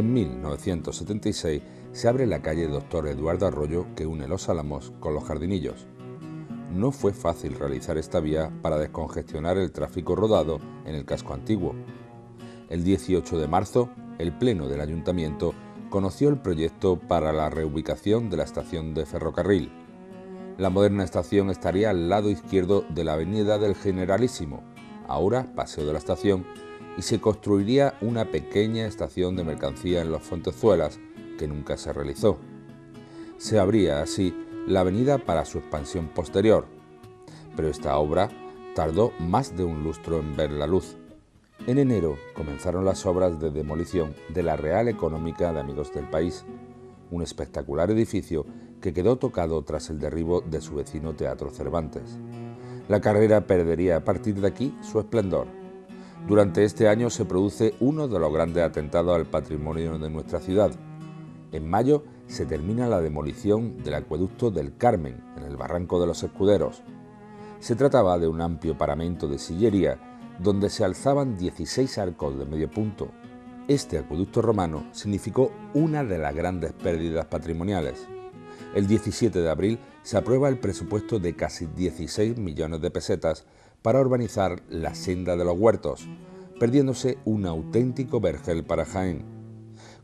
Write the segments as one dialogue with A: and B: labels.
A: En 1976 se abre la calle Doctor Eduardo Arroyo que une Los Álamos con Los Jardinillos. No fue fácil realizar esta vía para descongestionar el tráfico rodado en el casco antiguo. El 18 de marzo, el Pleno del Ayuntamiento conoció el proyecto para la reubicación de la estación de ferrocarril. La moderna estación estaría al lado izquierdo de la avenida del Generalísimo, ahora Paseo de la Estación, y se construiría una pequeña estación de mercancía en Los Fontezuelas, que nunca se realizó. Se abría así la avenida para su expansión posterior, pero esta obra tardó más de un lustro en ver la luz. En enero comenzaron las obras de demolición de la Real Económica de Amigos del País, un espectacular edificio que quedó tocado tras el derribo de su vecino Teatro Cervantes. La carrera perdería a partir de aquí su esplendor. Durante este año se produce uno de los grandes atentados al patrimonio de nuestra ciudad. En mayo se termina la demolición del acueducto del Carmen, en el Barranco de los Escuderos. Se trataba de un amplio paramento de sillería, donde se alzaban 16 arcos de medio punto. Este acueducto romano significó una de las grandes pérdidas patrimoniales. El 17 de abril se aprueba el presupuesto de casi 16 millones de pesetas para urbanizar la Senda de los Huertos, perdiéndose un auténtico vergel para Jaén.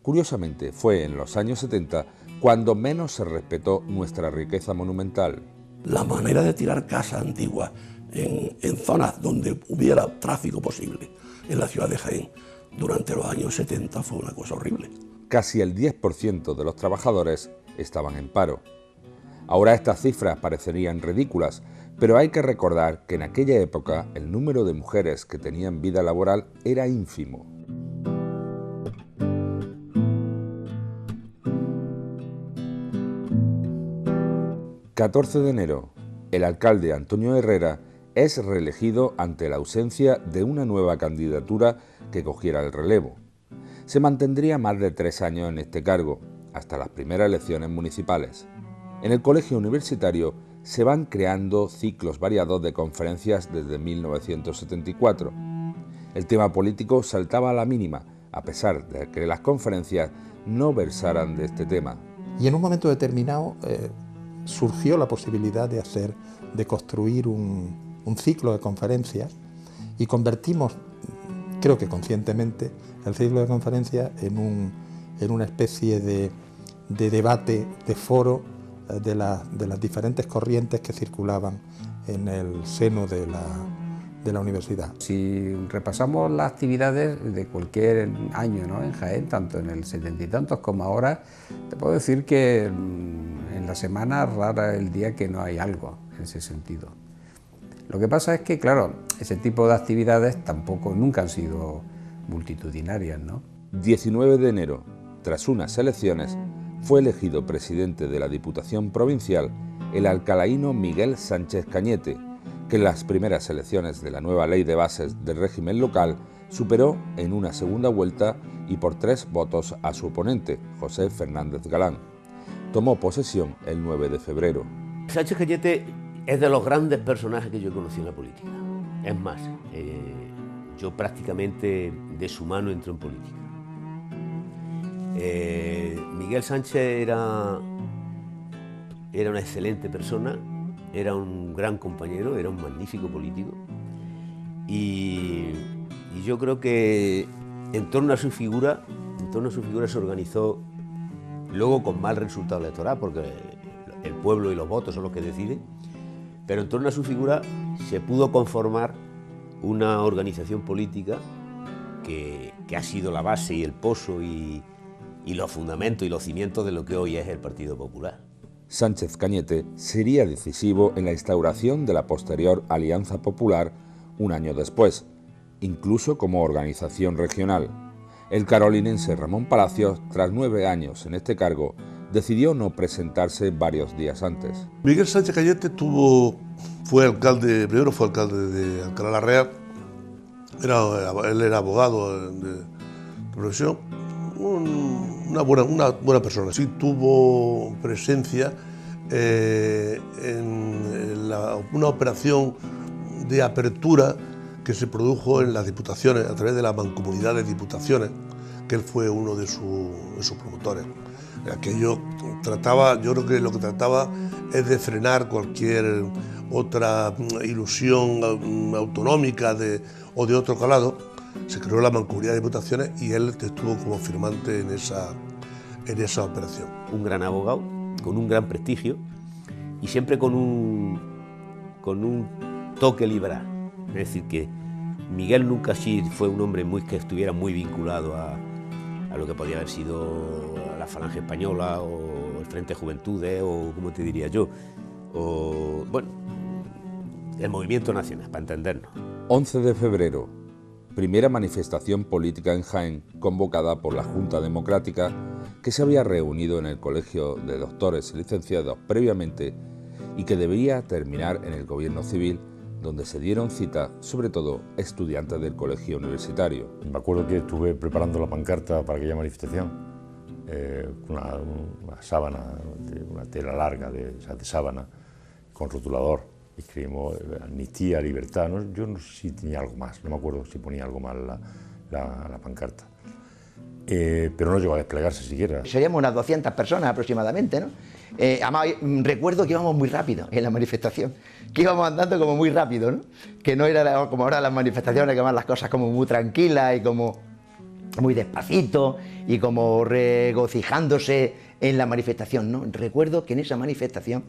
A: Curiosamente, fue en los años 70 cuando menos se respetó nuestra riqueza monumental.
B: La manera de tirar casas antiguas en zonas donde hubiera tráfico posible en la ciudad de Jaén durante los años 70 fue una cosa horrible.
A: Casi el 10% de los trabajadores estaban en paro. Ahora estas cifras parecerían ridículas, pero hay que recordar que en aquella época el número de mujeres que tenían vida laboral era ínfimo. ...14 de enero... el alcalde Antonio Herrera es reelegido ante la ausencia de una nueva candidatura que cogiera el relevo. Se mantendría más de 3 años en este cargo, hasta las primeras elecciones municipales. En el colegio universitario se van creando ciclos variados de conferencias desde 1974. El tema político saltaba a la mínima, a pesar de que las conferencias no versaran de este tema.
C: Y en un momento determinado surgió la posibilidad de construir un ciclo de conferencias y convertimos, creo que conscientemente, el ciclo de conferencias en una especie de debate, de foro de las diferentes corrientes que circulaban en el seno de la universidad.
D: Si repasamos las actividades de cualquier año, ¿no?, en Jaén, tanto en el 70 y tantos como ahora, te puedo decir que en la semana rara el día que no hay algo en ese sentido. Lo que pasa es que, claro, ese tipo de actividades nunca han sido multitudinarias, ¿no?
A: 19 de enero, tras unas elecciones, fue elegido presidente de la Diputación Provincial el alcalaíno Miguel Sánchez Cañete, que en las primeras elecciones de la nueva Ley de Bases del régimen local superó en una segunda vuelta y por 3 votos a su oponente, José Fernández Galán. Tomó posesión el 9 de febrero.
E: Sánchez Cañete es de los grandes personajes que yo conocí en la política. Es más, yo prácticamente de su mano entré en política. Miguel Sánchez era una excelente persona, era un gran compañero, era un magnífico político y yo creo que en torno a su figura se organizó, luego con mal resultado electoral, porque el pueblo y los votos son los que deciden, pero en torno a su figura se pudo conformar una organización política que ha sido la base y el pozo y los fundamentos y los cimientos de lo que hoy es el Partido Popular.
A: Sánchez Cañete sería decisivo en la instauración de la posterior Alianza Popular un año después, incluso como organización regional. El carolinense Ramón Palacios, tras 9 años en este cargo, decidió no presentarse varios días antes.
B: Miguel Sánchez Cañete fue alcalde de Alcalá la Real, él era abogado de profesión, una buena persona. Sí tuvo presencia en una operación de apertura que se produjo en las diputaciones, a través de la mancomunidad de diputaciones, que él fue uno de sus promotores. Aquello trataba, yo creo que lo que trataba es de frenar cualquier otra ilusión autonómica o de otro calado. Se creó la mancomunidad de diputaciones y él estuvo como firmante en esa operación.
E: Un gran abogado, con un gran prestigio y siempre con un toque liberal. Es decir, que Miguel nunca sí fue un hombre que estuviera muy vinculado a lo que podía haber sido la Falange Española o el Frente de Juventudes o, como te diría yo, o, bueno, el Movimiento Nacional, para entendernos.
A: 11 de febrero, primera manifestación política en Jaén convocada por la Junta Democrática, que se había reunido en el Colegio de Doctores y Licenciados previamente y que debería terminar en el Gobierno Civil, donde se dieron cita sobre todo estudiantes del colegio universitario.
F: Me acuerdo que estuve preparando la pancarta para aquella manifestación, una sábana, una tela larga de sábana, con rotulador. Escribimos amnistía, libertad, ¿no? Yo no sé si tenía algo más, no me acuerdo si ponía algo más la pancarta. Pero no llegó a desplegarse siquiera.
G: Seríamos unas 200 personas aproximadamente, ¿no? Además, recuerdo que íbamos muy rápido en la manifestación, que íbamos andando como muy rápido, ¿no? Que no era como ahora las manifestaciones, que van las cosas como muy tranquilas y como muy despacito y como regocijándose en la manifestación, ¿no? Recuerdo que en esa manifestación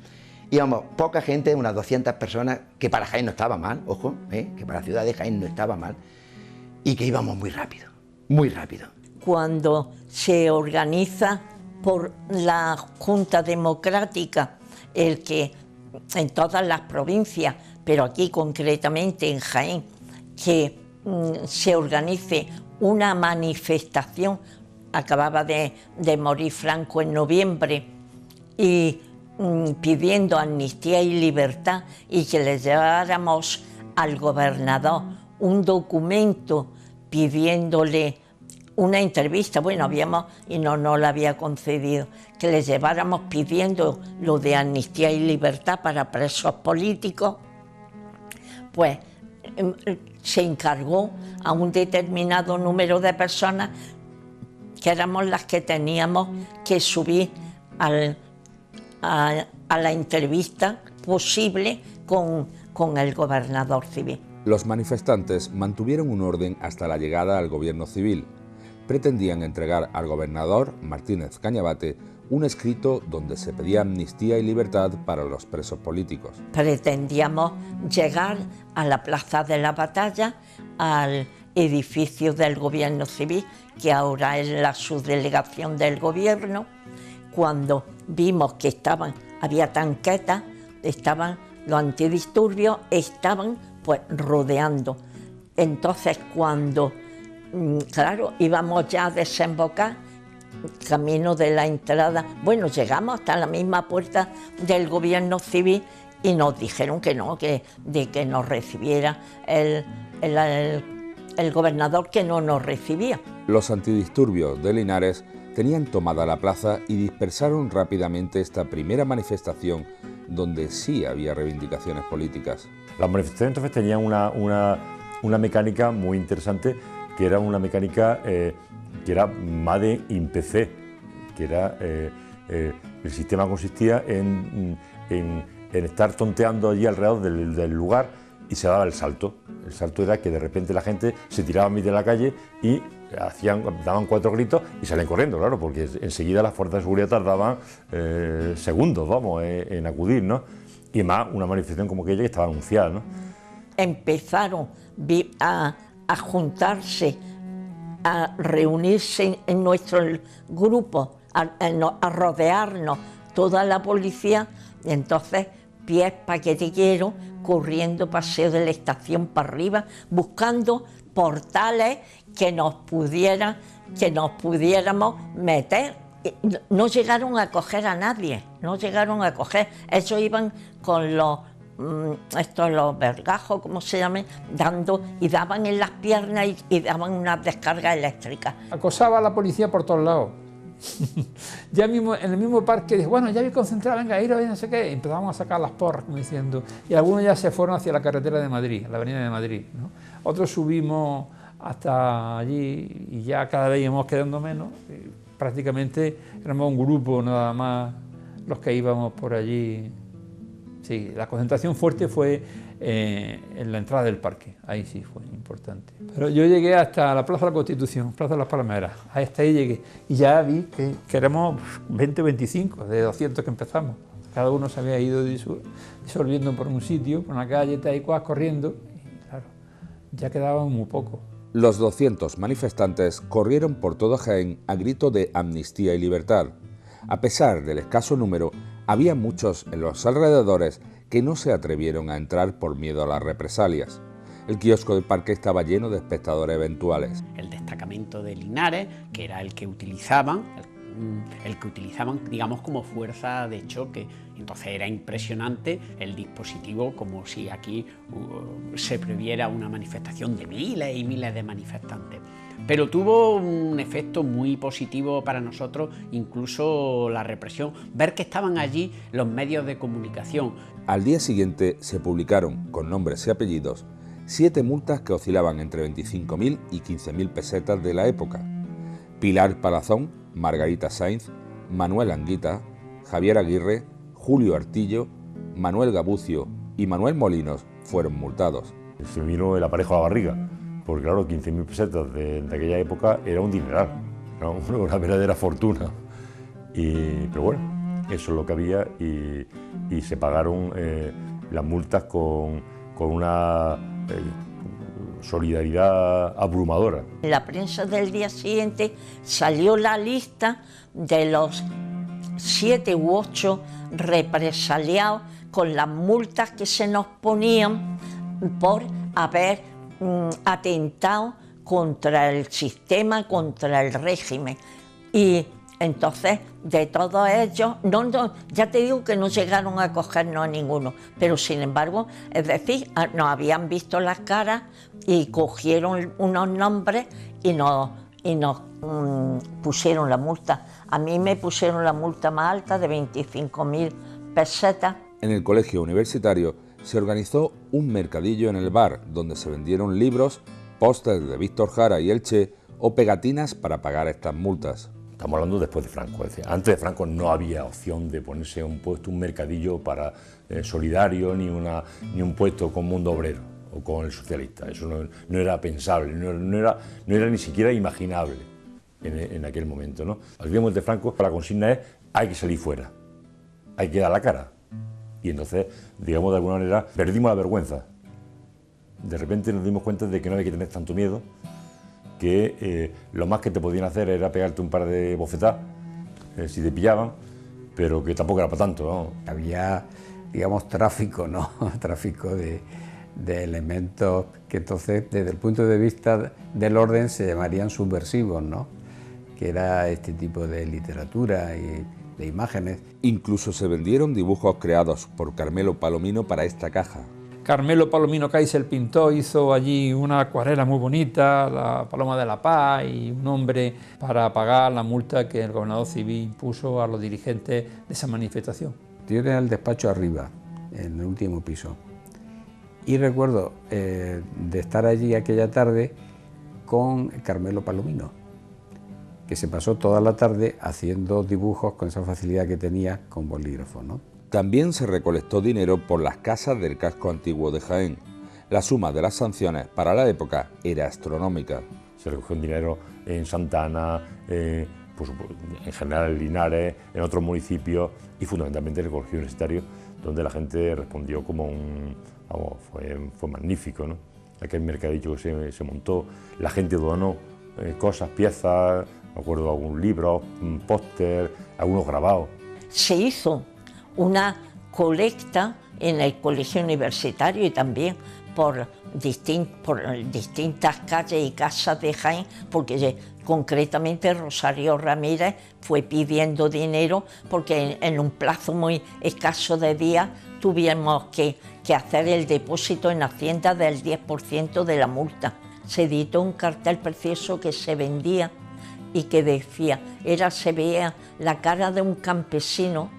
G: íbamos poca gente, unas 200 personas, que para Jaén no estaba mal, ojo, que para la ciudad de Jaén no estaba mal, y que íbamos muy rápido, muy rápido.
H: Cuando se organiza por la Junta Democrática, el que en todas las provincias, pero aquí concretamente en Jaén, que se organice una manifestación, acababa de morir Franco en noviembre, y pidiendo amnistía y libertad, y que le lleváramos al gobernador un documento pidiéndole una entrevista, bueno, habíamos, y no la había concedido, que le lleváramos pidiendo lo de amnistía y libertad para presos políticos, pues se encargó a un determinado número de personas que éramos las que teníamos que subir a la entrevista posible con el gobernador civil.
A: Los manifestantes mantuvieron un orden hasta la llegada al gobierno civil. Pretendían entregar al gobernador Martínez Cañabate un escrito donde se pedía amnistía y libertad para los presos políticos.
H: Pretendíamos llegar a la Plaza de la Batalla, al edificio del gobierno civil, que ahora es la subdelegación del gobierno. Cuando vimos que había tanquetas, los antidisturbios estaban pues rodeando. Entonces cuando claro, íbamos ya a desembocar, camino de la entrada, bueno, llegamos hasta la misma puerta del gobierno civil y nos dijeron que no, de que nos recibiera el gobernador, que no nos recibía.
A: Los antidisturbios de Linares tenían tomada la plaza y dispersaron rápidamente esta primera manifestación donde sí había reivindicaciones políticas.
F: Las manifestaciones entonces tenían una mecánica muy interesante, que era una mecánica que era Made in PC, que era el sistema consistía en estar tonteando allí alrededor del lugar y se daba el salto. El salto era que de repente la gente se tiraba a mitad de la calle y daban 4 gritos y salían corriendo, claro, porque enseguida las fuerzas de seguridad tardaban segundos, vamos, en acudir, ¿no? Y más una manifestación como aquella que estaba anunciada, ¿no?
H: Empezaron a juntarse, a reunirse en nuestro grupo, a rodearnos toda la policía, y entonces pies paquetilleros corriendo paseo de la estación para arriba, buscando portales que nos pudiéramos meter. No llegaron a coger a nadie, no llegaron a coger. Ellos iban con los vergajos, como se llaman, y daban en las piernas y daban unas descargas eléctricas.
I: Acosaba a la policía por todos lados, Ya mismo, en el mismo parque dije, bueno, ya voy concentrado, venga, ir a ver no sé qué, y empezamos a sacar las porras, como diciendo, y algunos ya se fueron hacia la carretera de Madrid, la avenida de Madrid, ¿no? Otros subimos hasta allí y ya cada vez íbamos quedando menos, prácticamente éramos un grupo nada más los que íbamos por allí. Sí, la concentración fuerte fue en la entrada del parque, ahí sí fue importante. Pero yo llegué hasta la Plaza de la Constitución, Plaza de las Palmeras, hasta ahí llegué y ya vi que éramos 20 o 25 de 200 que empezamos. Cada uno se había ido disolviendo por un sitio, por una calle, Taicuás, corriendo, y claro, ya quedaban muy poco.
A: Los 200 manifestantes corrieron por todo Jaén a grito de amnistía y libertad. A pesar del escaso número, había muchos en los alrededores que no se atrevieron a entrar por miedo a las represalias. El kiosco del parque estaba lleno de espectadores eventuales.
J: El destacamento de Linares, que era el que utilizaban, digamos, como fuerza de choque. Entonces era impresionante el dispositivo, como si aquí se previera una manifestación de miles y miles de manifestantes. Pero tuvo un efecto muy positivo para nosotros, incluso la represión, ver que estaban allí los medios de comunicación.
A: Al día siguiente se publicaron, con nombres y apellidos, 7 multas que oscilaban entre 25.000 y 15.000 pesetas de la época. Pilar Palazón, Margarita Sainz, Manuel Anguita, Javier Aguirre, Julio Artillo, Manuel Gabucio y Manuel Molinos fueron multados.
F: Se me vino el aparejo a la barriga, porque claro, 15.000 pesetas de aquella época era un dineral, era una verdadera fortuna. Pero bueno, eso es lo que había y se pagaron las multas con una solidaridad abrumadora.
H: En la prensa del día siguiente salió la lista de los 7 u 8 represaliados con las multas que se nos ponían por haber atentado contra el sistema, contra el régimen. Y entonces, de todos ellos, ya te digo que no llegaron a cogernos a ninguno, pero sin embargo, es decir, nos habían visto las caras y cogieron unos nombres y nos pusieron la multa. A mí me pusieron la multa más alta de 25.000 pesetas.
A: En el colegio universitario se organizó un mercadillo en el bar donde se vendieron libros, pósters de Víctor Jara y el Che o pegatinas para pagar estas multas.
F: Estamos hablando después de Franco, es decir, antes de Franco no había opción de ponerse un mercadillo para solidario ni un puesto con Mundo Obrero o con el socialista. Eso no era pensable, no era ni siquiera imaginable en aquel momento, ¿no? Olvidemos de Franco, la consigna es hay que salir fuera, hay que dar la cara. Y entonces, digamos de alguna manera, perdimos la vergüenza. De repente nos dimos cuenta de que no había que tener tanto miedo, que lo más que te podían hacer era pegarte un par de bofetadas si te pillaban, pero que tampoco era para tanto, ¿no?
D: Había, digamos, tráfico, ¿no? Tráfico de elementos que entonces, desde el punto de vista del orden, se llamarían subversivos, ¿no? Que era este tipo de literatura y de imágenes.
A: Incluso se vendieron dibujos creados por Carmelo Palomino para esta caja.
I: Carmelo Palomino Kaiser pintó, hizo allí una acuarela muy bonita, la Paloma de la Paz y un hombre para pagar la multa que el gobernador civil impuso a los dirigentes de esa manifestación.
D: Yo tenía el despacho arriba, en el último piso, y recuerdo de estar allí aquella tarde con Carmelo Palomino, que se pasó toda la tarde haciendo dibujos con esa facilidad que tenía con bolígrafo, ¿no?
A: También se recolectó dinero por las casas del casco antiguo de Jaén. La suma de las sanciones para la época era astronómica.
F: Se recogió dinero en Santa Ana, en general en Linares, en otros municipios y fundamentalmente en el colegio universitario, donde la gente respondió como fue magnífico, ¿no? Aquel mercadillo que se montó, la gente donó cosas, piezas, me acuerdo algún libro, un póster, algunos grabados.
H: Se hizo una colecta en el colegio universitario y también por distintas calles y casas de Jaén, porque concretamente Rosario Ramírez fue pidiendo dinero porque en un plazo muy escaso de días tuvimos que hacer el depósito en Hacienda del 10% de la multa. Se editó un cartel precioso que se vendía y que decía, se veía la cara de un campesino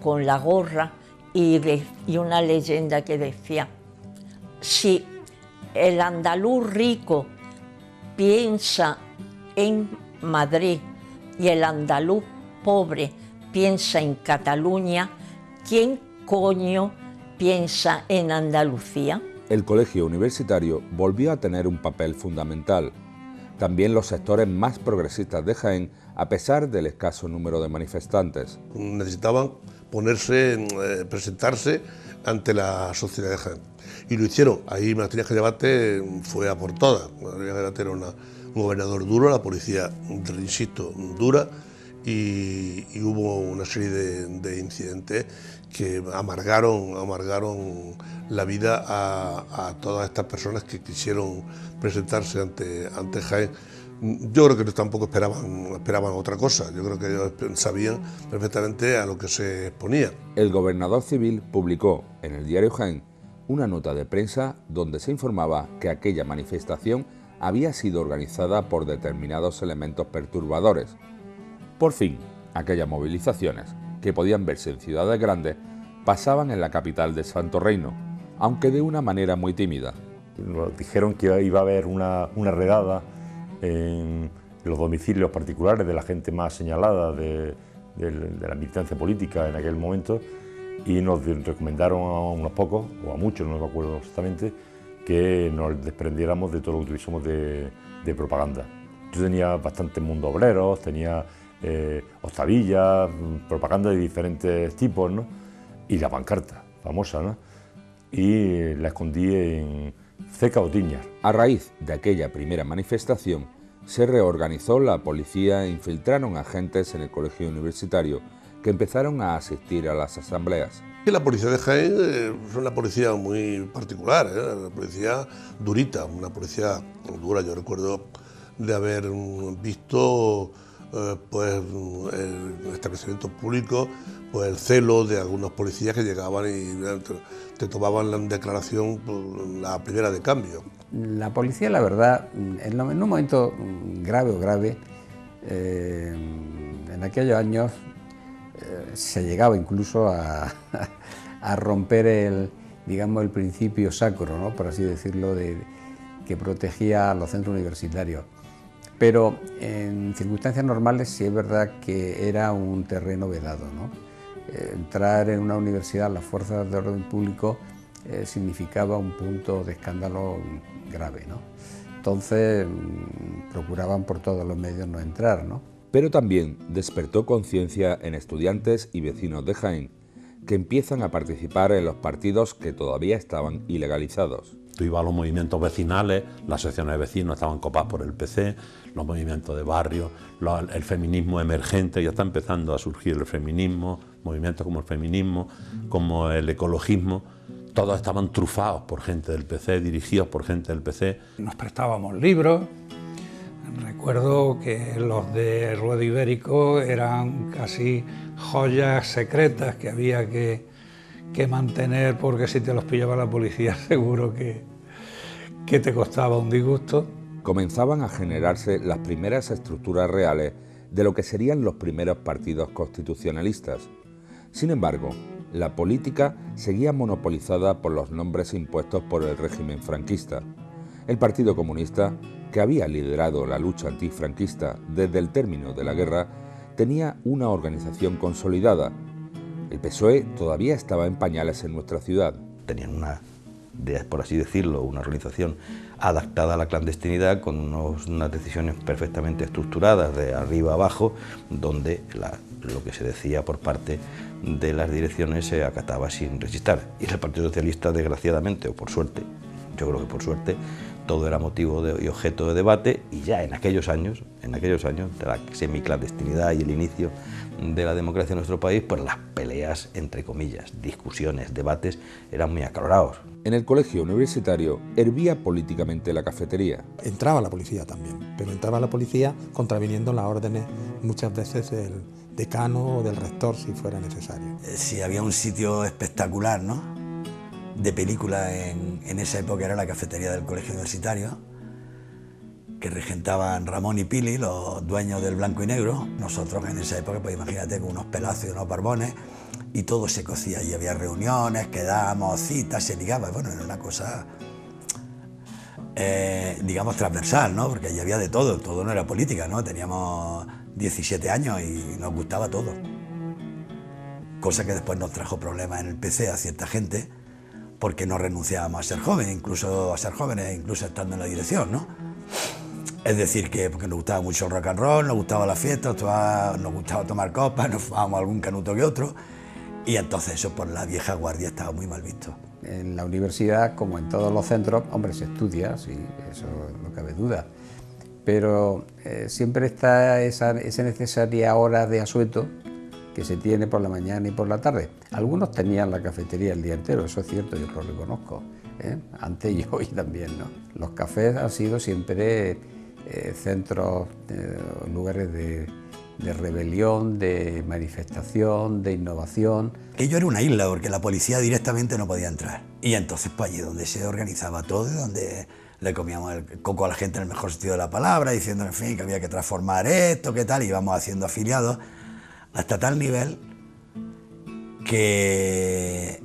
H: con la gorra y una leyenda que decía, si el andaluz rico piensa en Madrid y el andaluz pobre piensa en Cataluña, ¿quién coño piensa en Andalucía?
A: El colegio universitario volvió a tener un papel fundamental. También los sectores más progresistas de Jaén, a pesar del escaso número de manifestantes.
B: Necesitaban presentarse ante la sociedad de Jaén. Y lo hicieron. Ahí Martínez Cañabate fue a por todas. Martínez Cañabate era un gobernador duro, la policía, insisto, dura, y hubo una serie de incidentes que amargaron la vida a todas estas personas que quisieron presentarse ante Jaén. Yo creo que tampoco esperaban otra cosa, yo creo que ellos sabían perfectamente a lo que se exponía.
A: El gobernador civil publicó en el diario Jaén una nota de prensa donde se informaba que aquella manifestación había sido organizada por determinados elementos perturbadores. Por fin, aquellas movilizaciones, que podían verse en ciudades grandes, pasaban en la capital de Santo Reino, aunque de una manera muy tímida.
F: Nos dijeron que iba a haber una redada en los domicilios particulares de la gente más señalada de la militancia política en aquel momento, y nos recomendaron a unos pocos, o a muchos, no me acuerdo exactamente, que nos desprendiéramos de todo lo que tuviésemos de propaganda. Yo tenía bastantes mundo obreros, tenía octavillas, propaganda de diferentes tipos, ¿no? Y la pancarta famosa, ¿no? Y la escondí en Ceca Otiñas.
A: A raíz de aquella primera manifestación, se reorganizó la policía e infiltraron agentes en el colegio universitario que empezaron a asistir a las asambleas.
B: Y la policía de Jaén es una policía muy particular, una policía durita, una policía dura. Yo recuerdo de haber visto en establecimientos públicos el celo de algunos policías que llegaban y te tomaban la declaración, la primera de cambio.
D: La policía, la verdad, en un momento grave, en aquellos años se llegaba incluso a romper el principio sacro, ¿no?, por así decirlo, que protegía a los centros universitarios. Pero en circunstancias normales sí es verdad que era un terreno vedado, ¿no? Entrar en una universidad, las fuerzas de orden público, significaba un punto de escándalo grave, ¿no? Entonces procuraban por todos los medios no entrar, ¿no?
A: Pero también despertó conciencia en estudiantes y vecinos de Jaén, que empiezan a participar en los partidos que todavía estaban ilegalizados.
K: Tú ibas a los movimientos vecinales, las asociaciones de vecinos estaban copadas por el PC, los movimientos de barrio, el feminismo emergente, ya está empezando a surgir el feminismo, movimientos como el feminismo, como el ecologismo, todos estaban trufados por gente del PC, dirigidos por gente del PC.
L: Nos prestábamos libros, recuerdo que los de Ruedo Ibérico eran casi joyas secretas que había que mantener, porque si te los pillaba la policía seguro que te costaba un disgusto.
A: Comenzaban a generarse las primeras estructuras reales de lo que serían los primeros partidos constitucionalistas. Sin embargo, la política seguía monopolizada por los nombres impuestos por el régimen franquista. El Partido Comunista, que había liderado la lucha antifranquista desde el término de la guerra, tenía una organización consolidada. El PSOE todavía estaba en pañales en nuestra ciudad.
M: Tenían por así decirlo, una organización adaptada a la clandestinidad, con unas decisiones perfectamente estructuradas de arriba a abajo, donde lo que se decía por parte de las direcciones se acataba sin resistir. Y en el Partido Socialista, desgraciadamente, o por suerte, yo creo que por suerte, todo era motivo y objeto de debate, y ya en aquellos años de la semiclandestinidad y el inicio de la democracia en nuestro país, pues las peleas, entre comillas, discusiones, debates, eran muy acalorados.
A: En el colegio universitario hervía políticamente la cafetería.
C: Entraba la policía también, pero entraba la policía contraviniendo las órdenes muchas veces del decano o del rector, si fuera necesario.
N: Sí, había un sitio espectacular, ¿no?, de película en esa época, era la cafetería del colegio universitario, que regentaban Ramón y Pili, los dueños del Blanco y Negro. Nosotros en esa época, pues imagínate, con unos pelazos y unos barbones, y todo se cocía, y había reuniones, quedábamos, citas, se ligaba, bueno, era una cosa, digamos, transversal, ¿no? Porque allí había de todo, todo no era política, ¿no? Teníamos 17 años y nos gustaba todo. Cosa que después nos trajo problemas en el PC a cierta gente, porque no renunciábamos a ser jóvenes, incluso estando en la dirección, ¿no? Es decir, que porque nos gustaba mucho el rock and roll, nos gustaba la fiesta, nos gustaba tomar copas, nos fumábamos algún canuto que otro, y entonces eso por la vieja guardia estaba muy mal visto.
D: En la universidad, como en todos los centros, hombre, se estudia, sí, eso no cabe duda, pero siempre está esa necesaria hora de asueto que se tiene por la mañana y por la tarde. Algunos tenían la cafetería el día entero, eso es cierto, yo lo reconozco, antes y hoy también, ¿no? Los cafés han sido siempre centros, lugares de rebelión, de manifestación, de innovación.
N: Aquello era una isla porque la policía directamente no podía entrar. Y entonces pues allí donde se organizaba todo, donde le comíamos el coco a la gente en el mejor sentido de la palabra, diciendo en fin que había que transformar esto, qué tal, y íbamos haciendo afiliados hasta tal nivel que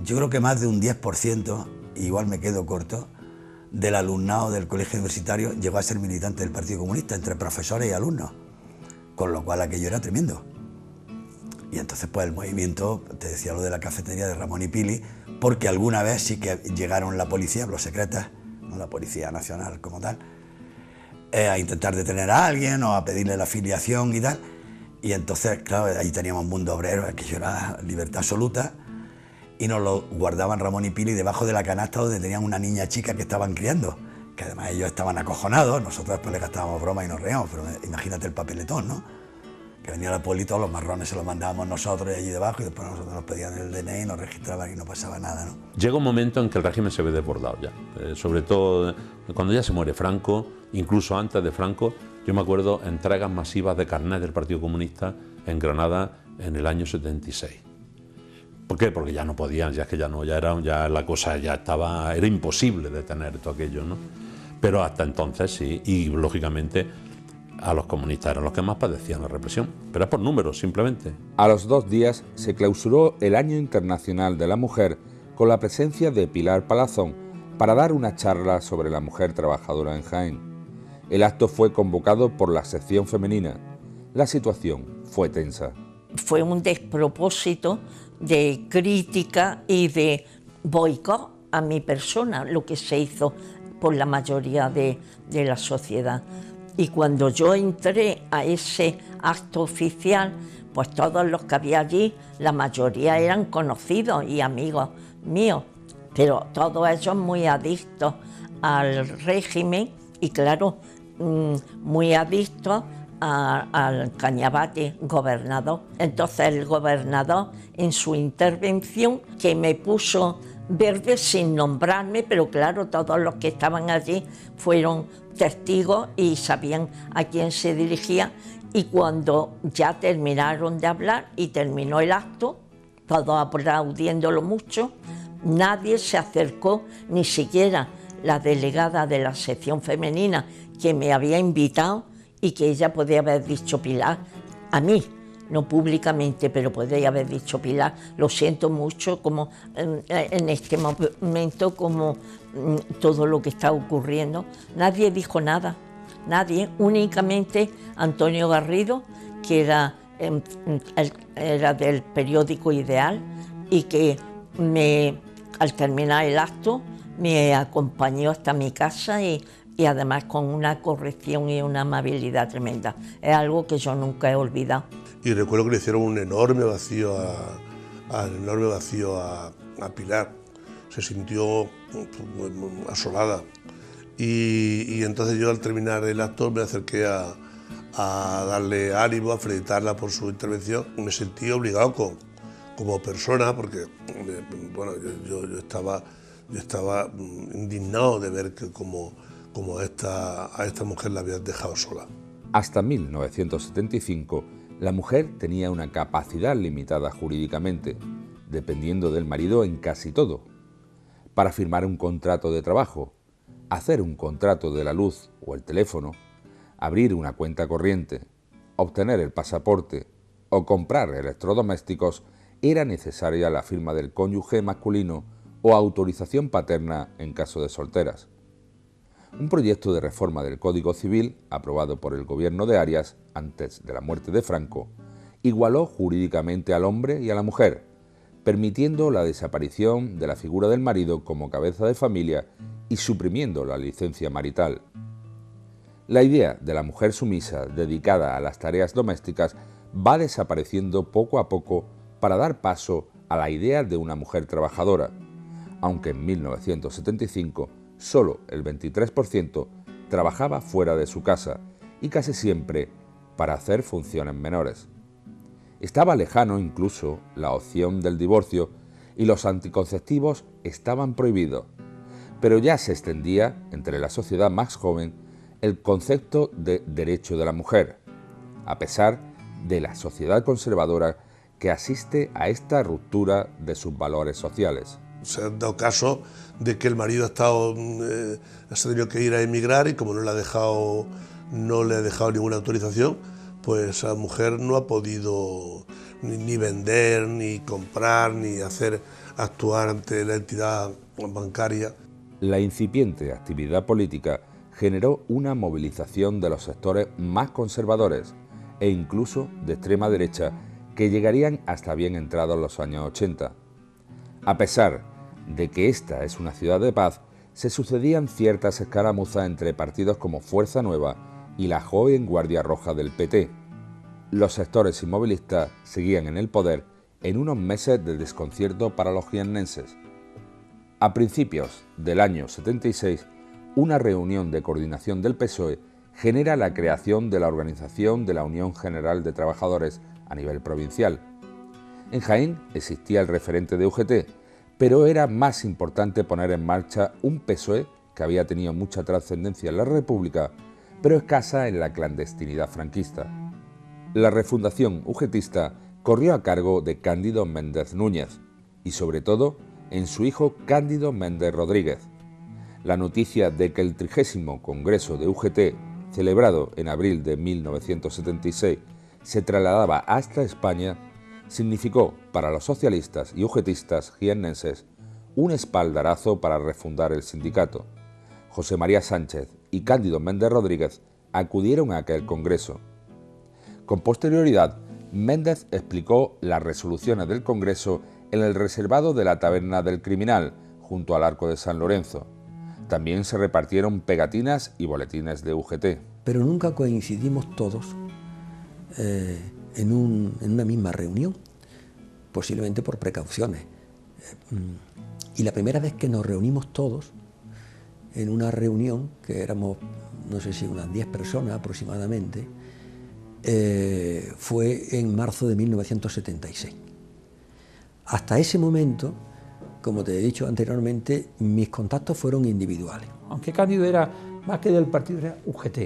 N: yo creo que más de un 10%, igual me quedo corto, del alumnado del colegio universitario llegó a ser militante del Partido Comunista, entre profesores y alumnos, con lo cual aquello era tremendo. Y entonces pues el movimiento, te decía lo de la cafetería de Ramón y Pili, porque alguna vez sí que llegaron la policía, los secretas, no la Policía Nacional como tal, a intentar detener a alguien o a pedirle la afiliación y tal. Y entonces, claro, ahí teníamos un mundo obrero, aquello era libertad absoluta, y nos lo guardaban Ramón y Pili debajo de la canasta donde tenían una niña chica que estaban criando, que además ellos estaban acojonados, nosotros después le gastábamos broma y nos reíamos, pero imagínate el papeletón, ¿no? Que venía el pueblito, los marrones se los mandábamos nosotros allí debajo y después nosotros nos pedían el DNI, nos registraban y no pasaba nada, ¿no?
K: Llega un momento en que el régimen se ve desbordado ya, sobre todo cuando ya se muere Franco, incluso antes de Franco. Yo me acuerdo entregas masivas de carnet del Partido Comunista en Granada en el año 76. ¿Por qué? Porque ya no podían, ya es que ya la cosa ya estaba, era imposible detener todo aquello, ¿no? Pero hasta entonces sí, y lógicamente a los comunistas eran los que más padecían la represión, pero es por números simplemente.
A: A los 2 días se clausuró el Año Internacional de la Mujer con la presencia de Pilar Palazón para dar una charla sobre la mujer trabajadora en Jaén. El acto fue convocado por la sección femenina. La situación fue tensa.
H: Fue un despropósito de crítica y de boicot a mi persona, lo que se hizo por la mayoría de la sociedad. Y cuando yo entré a ese acto oficial, pues todos los que había allí, la mayoría eran conocidos y amigos míos, pero todos ellos muy adictos al régimen y claro, muy adictos al Cañabate gobernador. Entonces el gobernador en su intervención, que me puso verde sin nombrarme, pero claro, todos los que estaban allí fueron testigos y sabían a quién se dirigía, y cuando ya terminaron de hablar y terminó el acto, todos aplaudiéndolo mucho, nadie se acercó, ni siquiera la delegada de la sección femenina que me había invitado y que ella podía haber dicho Pilar, a mí, no públicamente, pero podría haber dicho Pilar, lo siento mucho como en este momento, como todo lo que está ocurriendo. Nadie dijo nada, nadie, únicamente Antonio Garrido, que era del periódico Ideal y que al terminar el acto me acompañó hasta mi casa y además con una corrección y una amabilidad tremenda. Es algo que yo nunca he olvidado.
B: Y recuerdo que le hicieron un enorme vacío a Pilar. Se sintió asolada. Y entonces yo al terminar el acto me acerqué a darle ánimo, a felicitarla por su intervención. Me sentí obligado como persona, porque bueno, yo estaba indignado de ver que como a esta mujer la habían dejado sola.
A: Hasta 1975, la mujer tenía una capacidad limitada jurídicamente, dependiendo del marido en casi todo. Para firmar un contrato de trabajo, hacer un contrato de la luz o el teléfono, abrir una cuenta corriente, obtener el pasaporte o comprar electrodomésticos, era necesaria la firma del cónyuge masculino o autorización paterna en caso de solteras. Un proyecto de reforma del Código Civil, aprobado por el gobierno de Arias antes de la muerte de Franco, igualó jurídicamente al hombre y a la mujer, permitiendo la desaparición de la figura del marido como cabeza de familia y suprimiendo la licencia marital. La idea de la mujer sumisa dedicada a las tareas domésticas va desapareciendo poco a poco para dar paso a la idea de una mujer trabajadora, aunque en 1975 solo el 23% trabajaba fuera de su casa y casi siempre para hacer funciones menores. Estaba lejano incluso la opción del divorcio y los anticonceptivos estaban prohibidos, pero ya se extendía entre la sociedad más joven el concepto de derecho de la mujer, a pesar de la sociedad conservadora que asiste a esta ruptura de sus valores sociales.
B: Se han dado casos de que el marido ha se ha tenido que ir a emigrar y como no le ha dejado ninguna autorización, pues esa mujer no ha podido ni vender, ni comprar, ni actuar ante la entidad bancaria.
A: La incipiente actividad política generó una movilización de los sectores más conservadores e incluso de extrema derecha que llegarían hasta bien entrados los años 80. A pesar de que esta es una ciudad de paz, se sucedían ciertas escaramuzas entre partidos como Fuerza Nueva y la joven Guardia Roja del PT. Los sectores inmovilistas seguían en el poder en unos meses de desconcierto para los jiennenses. A principios del año 76, una reunión de coordinación del PSOE genera la creación de la organización de la Unión General de Trabajadores a nivel provincial. En Jaén existía el referente de UGT, pero era más importante poner en marcha un PSOE que había tenido mucha trascendencia en la República, pero escasa en la clandestinidad franquista. La refundación ugetista corrió a cargo de Cándido Méndez Núñez y sobre todo en su hijo Cándido Méndez Rodríguez. La noticia de que el 30º Congreso de UGT, celebrado en abril de 1976, se trasladaba hasta España, significó para los socialistas y ugetistas jiennenses un espaldarazo para refundar el sindicato. José María Sánchez y Cándido Méndez Rodríguez acudieron a aquel congreso. Con posterioridad, Méndez explicó las resoluciones del Congreso en el reservado de la Taberna del Criminal, junto al Arco de San Lorenzo. También se repartieron pegatinas y boletines de UGT.
O: Pero nunca coincidimos todos en una misma reunión, posiblemente por precauciones. Y la primera vez que nos reunimos todos en una reunión, que éramos, no sé si unas 10 personas aproximadamente, fue en marzo de 1976. Hasta ese momento, como te he dicho anteriormente, mis contactos fueron individuales.
I: Aunque Cándido era, más que del partido, era UGT,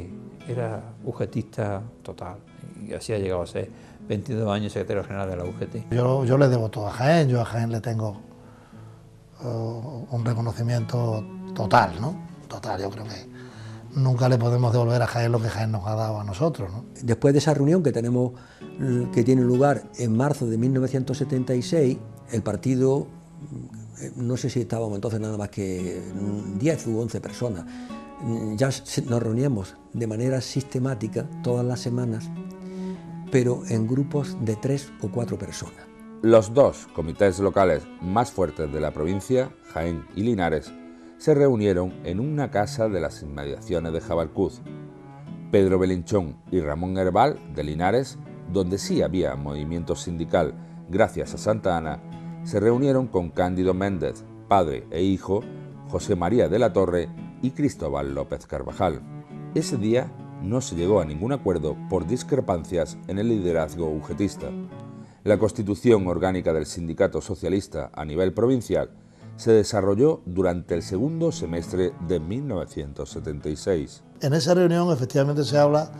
I: era ugetista total, y así ha llegado a ser 22 años secretario general de la UGT.
P: Yo le debo todo a Jaén, yo a Jaén le tengo un reconocimiento total, ¿no? Total, yo creo que nunca le podemos devolver a Jaén lo que Jaén nos ha dado a nosotros, ¿no?
O: Después de esa reunión que tiene lugar en marzo de 1976, el partido, no sé si estábamos entonces nada más que 10 u 11 personas, ya nos reuníamos de manera sistemática todas las semanas, pero en grupos de 3 o 4 personas.
A: Los dos comités locales más fuertes de la provincia, Jaén y Linares, se reunieron en una casa de las inmediaciones de Jabalcuz. Pedro Belinchón y Ramón Herbal, de Linares, donde sí había movimiento sindical gracias a Santa Ana, se reunieron con Cándido Méndez, padre e hijo, José María de la Torre y Cristóbal López Carvajal. Ese día no se llegó a ningún acuerdo por discrepancias en el liderazgo ugetista. La constitución orgánica del sindicato socialista a nivel provincial se desarrolló durante el segundo semestre de 1976.
P: En esa reunión efectivamente se habla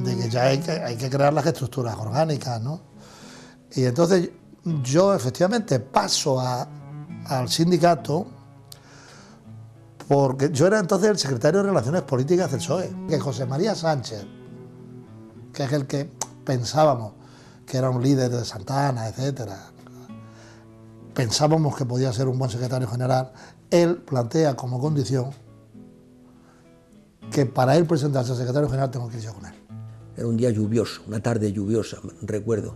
P: de que ya hay que crear las estructuras orgánicas, ¿no? Y entonces yo efectivamente paso al sindicato porque yo era entonces el secretario de Relaciones Políticas del PSOE, que José María Sánchez, que es el que pensábamos que era un líder de Santa Ana, etcétera, pensábamos que podía ser un buen secretario general, él plantea como condición que para él presentarse al secretario general tengo que ir yo con él.
O: Era un día lluvioso, una tarde lluviosa, recuerdo,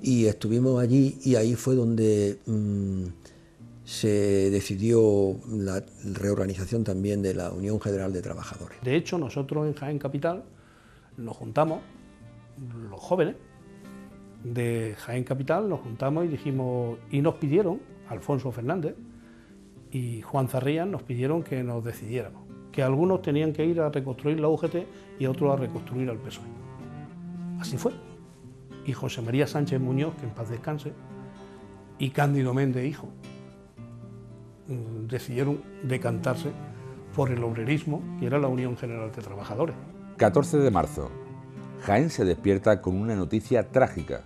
O: y estuvimos allí y ahí fue donde se decidió la reorganización también de la Unión General de Trabajadores.
Q: De hecho, nosotros en Jaén Capital nos juntamos, los jóvenes de Jaén Capital, nos juntamos y dijimos, y nos pidieron, Alfonso Fernández y Juan Zarrías nos pidieron que nos decidiéramos, que algunos tenían que ir a reconstruir la UGT y otros a reconstruir al PSOE. Así fue. Y José María Sánchez Muñoz, que en paz descanse, y Cándido Méndez, hijo, decidieron decantarse por el obrerismo, que era la Unión General de Trabajadores.
A: 14 de marzo. Jaén se despierta con una noticia trágica.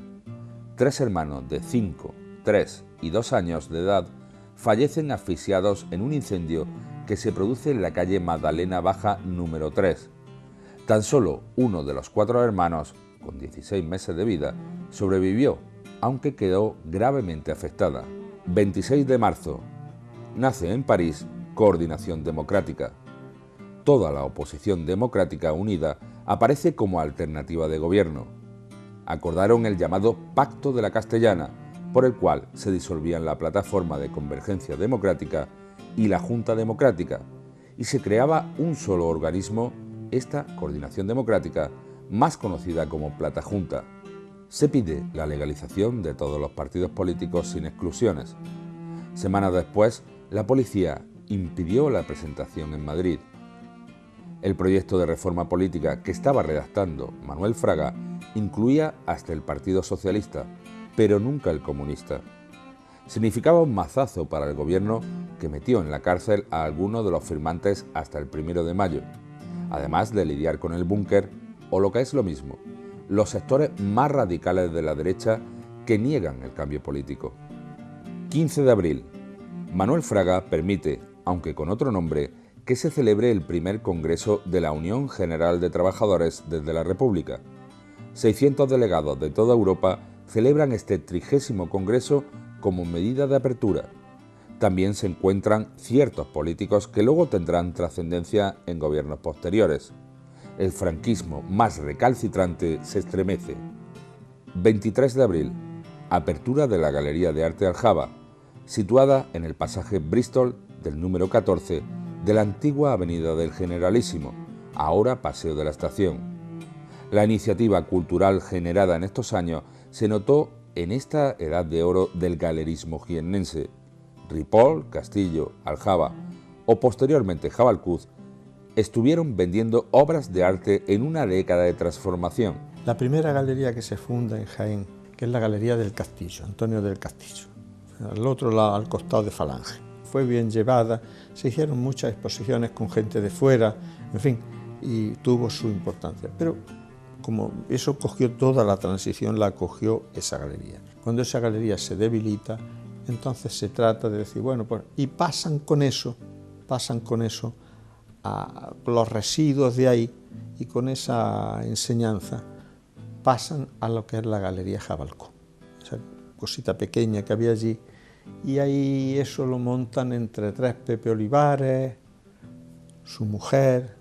A: 3 hermanos de 5, 3 y 2 años de edad fallecen asfixiados en un incendio que se produce en la calle Magdalena Baja número 3. Tan solo uno de los 4 hermanos, con 16 meses de vida, sobrevivió, aunque quedó gravemente afectada. 26 de marzo. Nace en París Coordinación Democrática. Toda la oposición democrática unida aparece como alternativa de gobierno. Acordaron el llamado Pacto de la Castellana, por el cual se disolvían la Plataforma de Convergencia Democrática y la Junta Democrática, y se creaba un solo organismo, esta Coordinación Democrática, más conocida como Platajunta. Se pide la legalización de todos los partidos políticos sin exclusiones. Semanas después, la policía impidió la presentación en Madrid. El proyecto de reforma política que estaba redactando Manuel Fraga incluía hasta el Partido Socialista, pero nunca el comunista. Significaba un mazazo para el gobierno que metió en la cárcel a algunos de los firmantes hasta el 1 de mayo, además de lidiar con el búnker, o lo que es lo mismo, los sectores más radicales de la derecha que niegan el cambio político. 15 de abril. Manuel Fraga permite, aunque con otro nombre, que se celebre el primer Congreso de la Unión General de Trabajadores desde la República. 600 delegados de toda Europa celebran este 30º Congreso como medida de apertura. También se encuentran ciertos políticos que luego tendrán trascendencia en gobiernos posteriores. El franquismo más recalcitrante se estremece. 23 de abril. Apertura de la Galería de Arte Aljaba, situada en el pasaje Bristol del número 14 de la antigua Avenida del Generalísimo, ahora Paseo de la Estación. La iniciativa cultural generada en estos años se notó en esta edad de oro del galerismo jiennense. Ripoll, Castillo, Aljaba o posteriormente Jabalcuz estuvieron vendiendo obras de arte en una década de transformación.
R: La primera galería que se funda en Jaén, que es la Galería del Castillo, Antonio del Castillo, al otro lado, al costado de Falange. Fue bien llevada, se hicieron muchas exposiciones con gente de fuera, en fin, y tuvo su importancia. Pero como eso cogió toda la transición, la cogió esa galería. Cuando esa galería se debilita, entonces se trata de decir, bueno, pues, y pasan con eso a los residuos de ahí, y con esa enseñanza pasan a lo que es la Galería Jabalcuz, esa cosita pequeña que había allí, y ahí eso lo montan entre 3 Pepe Olivares, su mujer,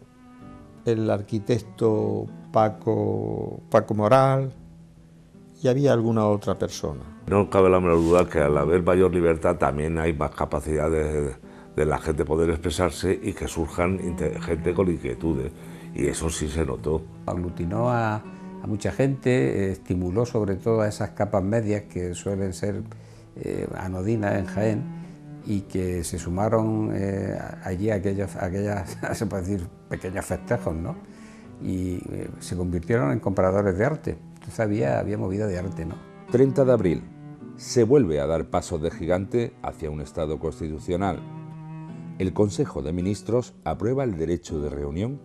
R: el arquitecto Paco Moral, y había alguna otra persona.
S: No cabe la menor duda que al haber mayor libertad también hay más capacidad de la gente poder expresarse y que surjan gente con inquietudes, y eso sí se notó.
D: Aglutinó a mucha gente, estimuló sobre todo a esas capas medias que suelen ser anodinas en Jaén, y que se sumaron allí a aquellas se puede decir, pequeños festejos, ¿no? Y se convirtieron en compradores de arte. Entonces había movida de arte, ¿no?
A: 30 de abril. Se vuelve a dar pasos de gigante hacia un Estado constitucional. El Consejo de Ministros aprueba el derecho de reunión,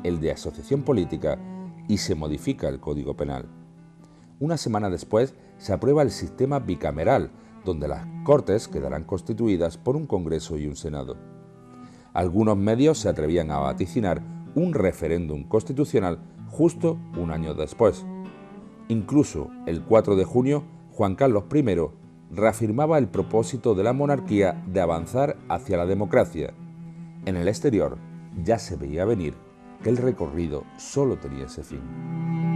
A: el de asociación política, y se modifica el Código Penal. Una semana después se aprueba el sistema bicameral, donde las Cortes quedarán constituidas por un Congreso y un Senado. Algunos medios se atrevían a vaticinar un referéndum constitucional justo un año después. Incluso el 4 de junio, Juan Carlos I reafirmaba el propósito de la monarquía de avanzar hacia la democracia. En el exterior ya se veía venir que el recorrido solo tenía ese fin.